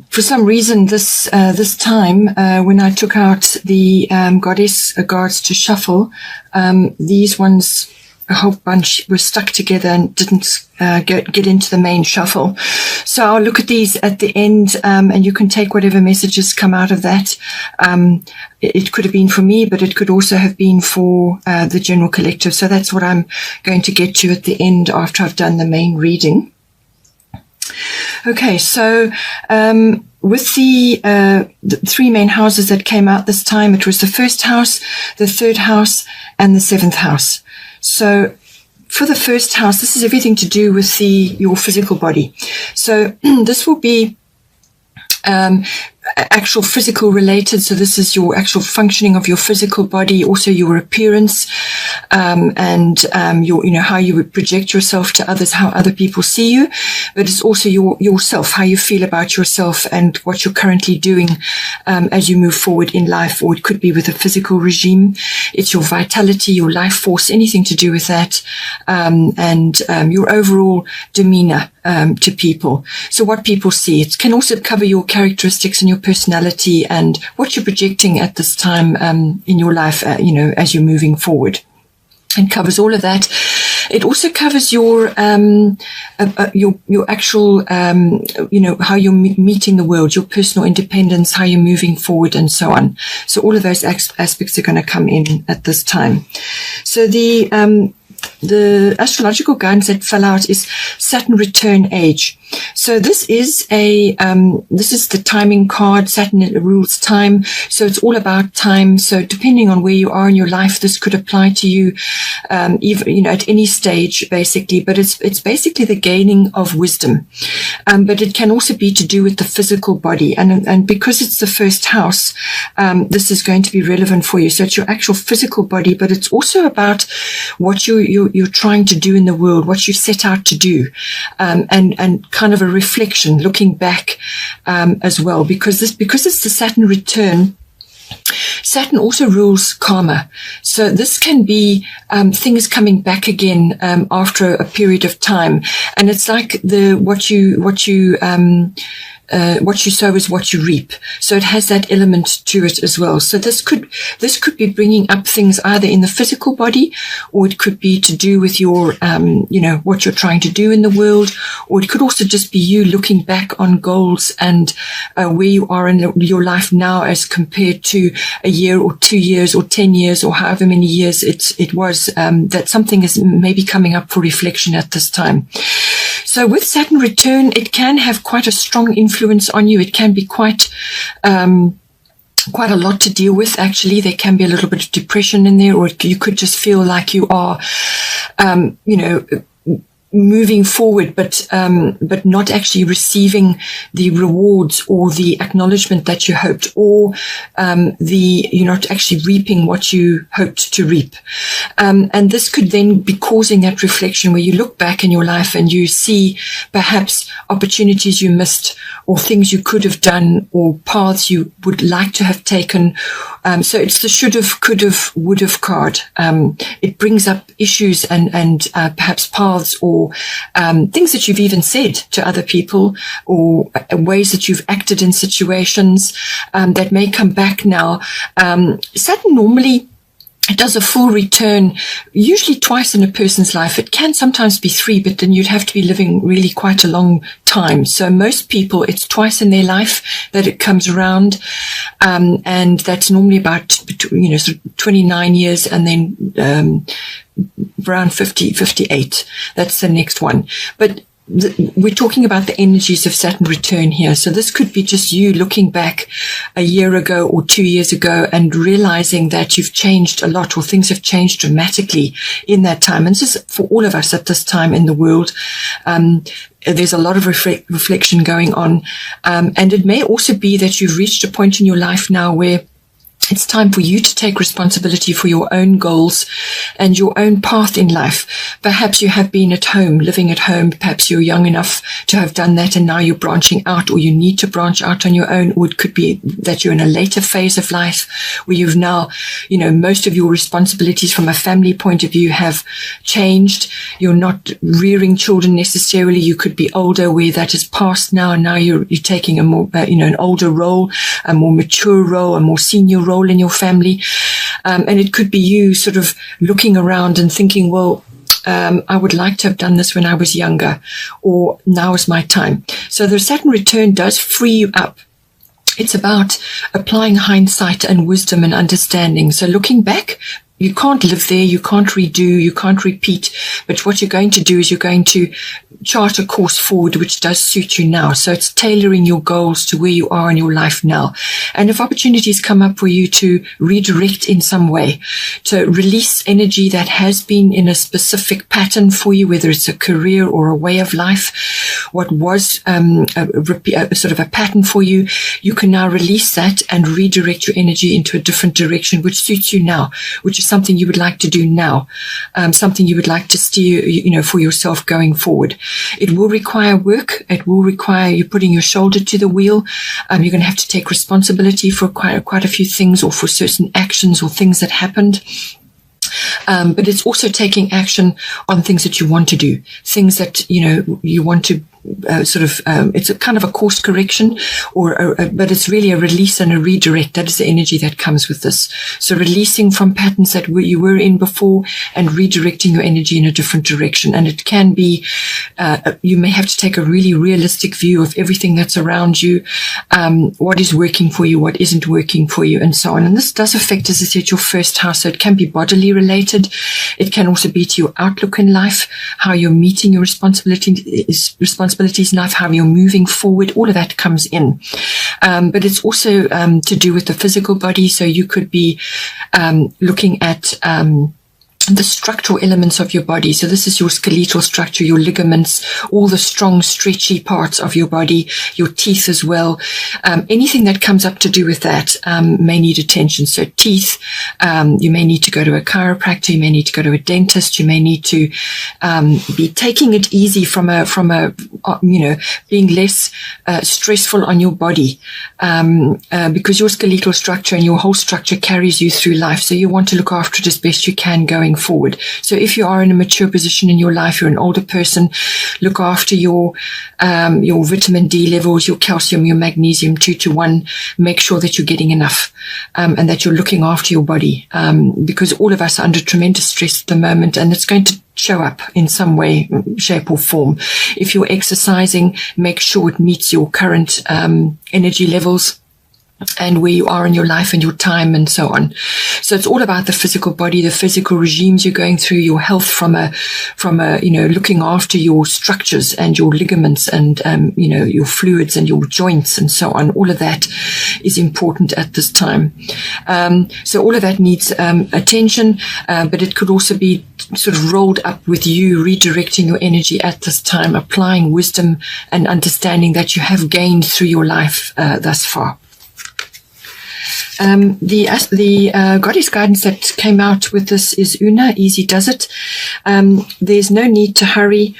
For some reason this time when I took out the goddess guards to shuffle, these ones, a whole bunch, were stuck together and didn't get into the main shuffle. So I'll look at these at the end, and you can take whatever messages come out of that. It could have been for me, but it could also have been for the general collective. So that's what I'm going to get to at the end after I've done the main reading. Okay, so with the three main houses that came out this time, it was the first house, the third house, and the seventh house. So for the first house, this is everything to do with your physical body. So this will be actual physical related. So this is your actual functioning of your physical body, also your appearance, and your, how you would project yourself to others, how other people see you. But it's also yourself, how you feel about yourself and what you're currently doing as you move forward in life. Or it could be with a physical regime. It's your vitality, your life force, anything to do with that, and your overall demeanor to people. So what people see. It can also cover your characteristics and your personality and what you're projecting at this time in your life, as you're moving forward. And covers all of that. It also covers your actual, how you're meeting the world, your personal independence, how you're moving forward, and so on. So all of those aspects are going to come in at this time. So the astrological guidance that fell out is Saturn return age. So this is the timing card. Saturn rules time. So it's all about time. So depending on where you are in your life, this could apply to you, even, at any stage, basically. But it's basically the gaining of wisdom. But it can also be to do with the physical body. And because it's the first house, this is going to be relevant for you. So it's your actual physical body, but it's also about what you're trying to do in the world, what you set out to do, and kind of a reflection, looking back as well, because it's the Saturn return. Saturn also rules karma. So this can be things coming back again after a period of time. And it's like what you sow is what you reap. So it has that element to it as well. So this could be bringing up things either in the physical body, or it could be to do with your, what you're trying to do in the world, or it could also just be you looking back on goals and where you are in your life now as compared to a year or 2 years or 10 years or however many years it was, that something is maybe coming up for reflection at this time. So with Saturn return, it can have quite a strong influence on you. It can be quite a lot to deal with, actually. There can be a little bit of depression in there, or you could just feel like you are, moving forward, but not actually receiving the rewards or the acknowledgement that you hoped, or you're not actually reaping what you hoped to reap. And this could then be causing that reflection where you look back in your life and you see perhaps opportunities you missed, or things you could have done, or paths you would like to have taken. So it's the should have, could have, would have card. It brings up issues and perhaps paths or things that you've even said to other people, or ways that you've acted in situations that may come back now. Saturn normally does a full return, usually twice in a person's life. It can sometimes be 3, but then you'd have to be living really quite a long time. So most people, it's twice in their life that it comes around. And that's normally about, sort of 29 years, and then around 50, 58. That's the next one. But we're talking about the energies of Saturn return here. So this could be just you looking back a year ago or 2 years ago and realizing that you've changed a lot, or things have changed dramatically in that time. And this is for all of us at this time in the world. There's a lot of reflection going on. And it may also be that you've reached a point in your life now where It's time for you to take responsibility for your own goals and your own path in life. Perhaps you have been at home, living at home. Perhaps you're young enough to have done that and now you're branching out, or you need to branch out on your own. Or it could be that you're in a later phase of life where you've now, most of your responsibilities from a family point of view have changed. You're not rearing children necessarily. You could be older where that is past now. And now you're taking a more, an older role, a more mature role, a more senior role in your family. And it could be you sort of looking around and thinking, well, I would like to have done this when I was younger, or now is my time. So the Saturn return does free you up. It's about applying hindsight and wisdom and understanding. So looking back, you can't live there, you can't redo, you can't repeat. But what you're going to do is you're going to chart a course forward which does suit you now. So it's tailoring your goals to where you are in your life now. And if opportunities come up for you to redirect in some way, to release energy that has been in a specific pattern for you, whether it's a career or a way of life, what was a sort of a pattern for you, you can now release that and redirect your energy into a different direction which suits you now, which is something you would like to do now, something you would like to steer, for yourself going forward. It will require work. It will require you putting your shoulder to the wheel. You're going to have to take responsibility for quite a few things, or for certain actions or things that happened. But it's also taking action on things that you want to do, things that, you want to it's a kind of a course correction, but it's really a release and a redirect. That is the energy that comes with this. So releasing from patterns that you were in before and redirecting your energy in a different direction. And it can be, you may have to take a really realistic view of everything that's around you, what is working for you, what isn't working for you, and so on. And this does affect, as I said, your first house. So it can be bodily related. It can also be to your outlook in life, how you're meeting your responsibilities in life, how you're moving forward. All of that comes in. But it's also to do with the physical body. So you could be looking at the structural elements of your body. So this is your skeletal structure, your ligaments, all the strong, stretchy parts of your body, your teeth as well. Anything that comes up to do with that may need attention. So teeth, you may need to go to a chiropractor, you may need to go to a dentist, you may need to be taking it easy from a being less stressful on your body, because your skeletal structure and your whole structure carries you through life. So you want to look after it as best you can going forward. So if you are in a mature position in your life, you're an older person, look after your vitamin D levels, your calcium, your magnesium 2-to-1. Make sure that you're getting enough, and that you're looking after your body, because all of us are under tremendous stress at the moment, and it's going to show up in some way, shape or form. If you're exercising, make sure it meets your current energy levels and where you are in your life and your time and so on. So it's all about the physical body, the physical regimes you're going through, your health from a looking after your structures and your ligaments and, your fluids and your joints and so on. All of that is important at this time. So all of that needs attention, but it could also be sort of rolled up with you redirecting your energy at this time, applying wisdom and understanding that you have gained through your life thus far. The goddess guidance that came out with this is Una, easy does it. There's no need to hurry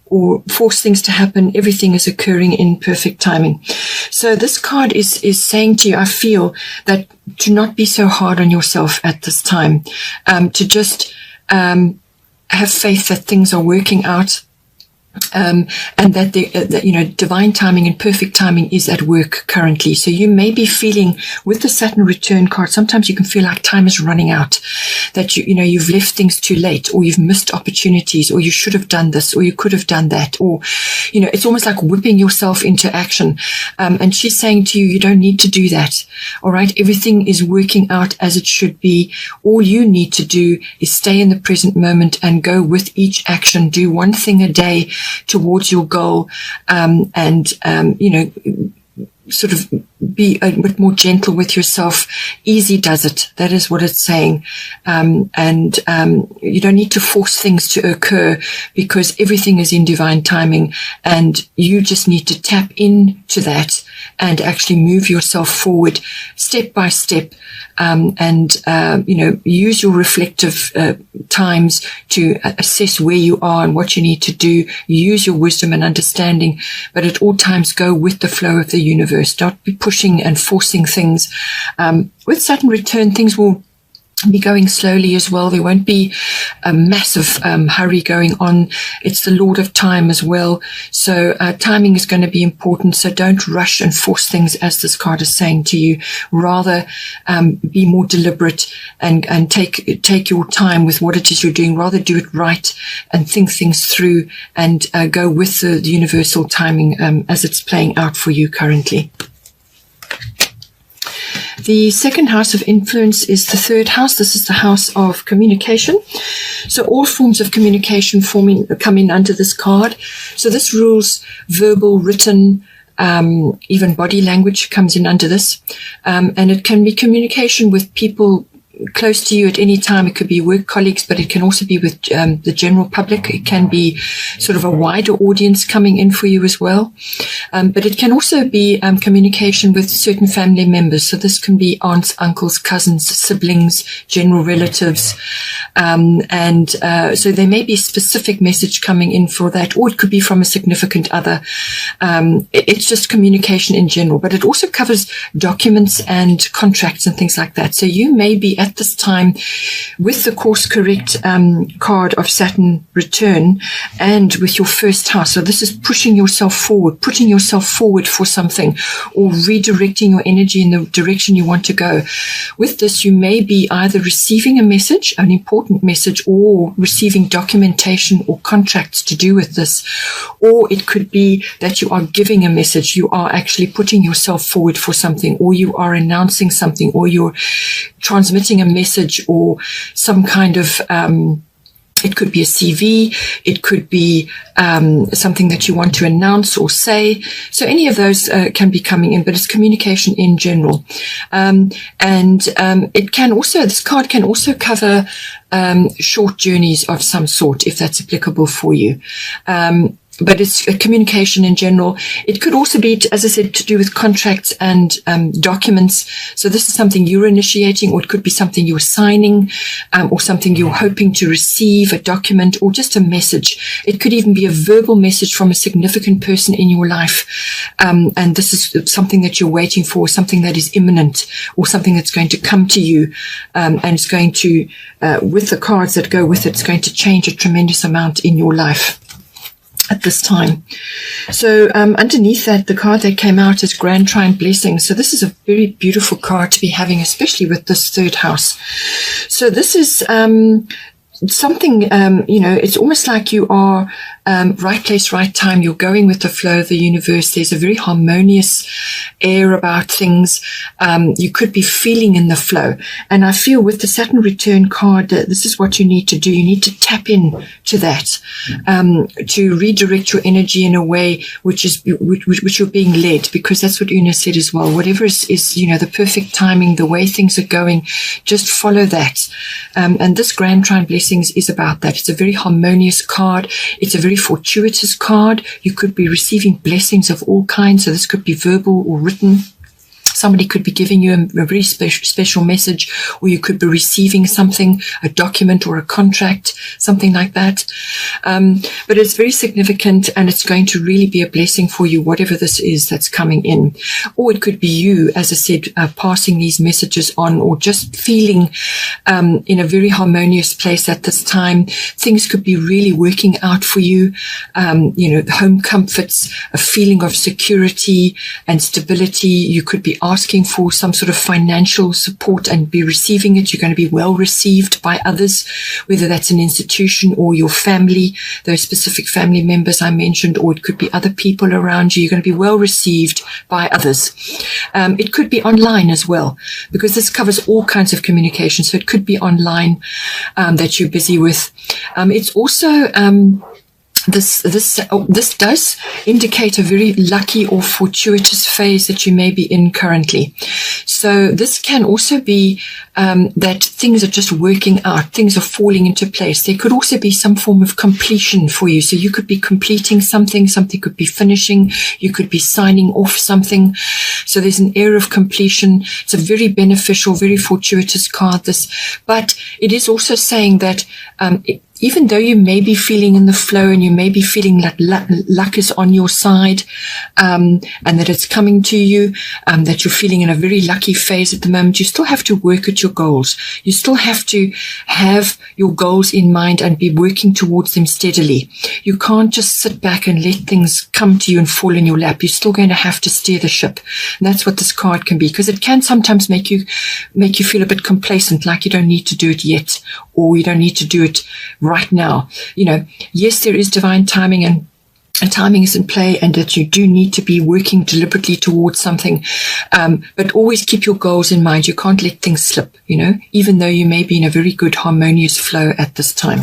or force things to happen. Everything is occurring in perfect timing. So this card is saying to you, I feel that to not be so hard on yourself at this time, to just have faith that things are working out. And that the divine timing and perfect timing is at work currently. So you may be feeling with the Saturn return card, sometimes you can feel like time is running out, that you've left things too late, or you've missed opportunities, or you should have done this, or you could have done that, or it's almost like whipping yourself into action. And she's saying to you, you don't need to do that. All right, everything is working out as it should be. All you need to do is stay in the present moment and go with each action. Do one thing a day towards your goal, sort of be a bit more gentle with yourself. Easy does it. That is what it's saying. And you don't need to force things to occur, because everything is in divine timing, and you just need to tap into that and actually move yourself forward step by step. Use your reflective times to assess where you are and what you need to do. Use your wisdom and understanding, but at all times go with the flow of the universe. Don't be pushing and forcing things. With Saturn return, things will be going slowly as well. There won't be a massive hurry going on. It's the Lord of Time as well. So timing is going to be important. So don't rush and force things, as this card is saying to you. Rather be more deliberate and take your time with what it is you're doing. Rather do it right and think things through, and go with the universal timing as it's playing out for you currently. The second house of influence is the third house. This is the house of communication. So all forms of communication come in under this card. So this rules verbal, written, even body language comes in under this. And it can be communication with people close to you at any time. It could be work colleagues, but it can also be with the general public. It can be sort of a wider audience coming in for you as well. But it can also be communication with certain family members. So this can be aunts, uncles, cousins, siblings, general relatives. So there may be a specific message coming in for that, or it could be from a significant other. It's just communication in general, but it also covers documents and contracts and things like that. So you may be at this time with the course correct card of Saturn return and with your first house. So this is pushing yourself forward, putting yourself forward for something, or redirecting your energy in the direction you want to go. With this, you may be either receiving a message, an important message, or receiving documentation or contracts to do with this. Or it could be that you are giving a message. You are actually putting yourself forward for something, or you are announcing something, or you're transmitting a message, or some kind of it could be a CV, it could be something that you want to announce or say. So any of those can be coming in, but it's communication in general. It can also, this card can also cover short journeys of some sort, if that's applicable for you. But it's a communication in general. It could also be, as I said, to do with contracts and documents. So this is something you're initiating, or it could be something you're signing, or something you're hoping to receive, a document, or just a message. It could even be a verbal message from a significant person in your life. And this is something that you're waiting for, something that is imminent, or something that's going to come to you. And it's going to, with the cards that go with it, it's going to change a tremendous amount in your life at this time. So underneath that, the card that came out is Grand Trine Blessings. So this is a very beautiful card to be having, especially with this third house. So this is something, it's almost like you are right place, right time. You're going with the flow of the universe. There's a very harmonious air about things. You could be feeling in the flow. And I feel with the Saturn return card, this is what you need to do. You need to tap in to that, to redirect your energy in a way which you're being led, because that's what Una said as well. Whatever is the perfect timing, the way things are going, just follow that. And this Grand Trine Blessings is about that. It's a very harmonious card. It's a very fortuitous card. You could be receiving blessings of all kinds. So this could be verbal or written. Somebody could be giving you a very special message, or you could be receiving something, a document or a contract, something like that. But it's very significant, and it's going to really be a blessing for you, whatever this is that's coming in. Or it could be you, as I said, passing these messages on, or just feeling in a very harmonious place at this time. Things could be really working out for you. Home comforts, a feeling of security and stability. You could be asking for some sort of financial support and be receiving it. You're going to be well received by others, whether that's an institution or your family, those specific family members I mentioned, or it could be other people around you. You're going to be well received by others. It could be online as well, because this covers all kinds of communication. So it could be online that you're busy with. It's also this does indicate a very lucky or fortuitous phase that you may be in currently. So this can also be that things are just working out, things are falling into place. There could also be some form of completion for you. So you could be completing something could be finishing, you could be signing off something. So there's an air of completion. It's a very beneficial, very fortuitous card, this. But it is also saying that even though you may be feeling in the flow and you may be feeling that luck is on your side, and that it's coming to you, that you're feeling in a very lucky phase at the moment, you still have to work at your goals. You still have to have your goals in mind and be working towards them steadily. You can't just sit back and let things come to you and fall in your lap. You're still going to have to steer the ship. And that's what this card can be, because it can sometimes make you feel a bit complacent, like you don't need to do it yet, or you don't need to do it right now. Yes, there is divine timing, and timing is in play, and that you do need to be working deliberately towards something. But always keep your goals in mind. You can't let things slip, even though you may be in a very good harmonious flow at this time.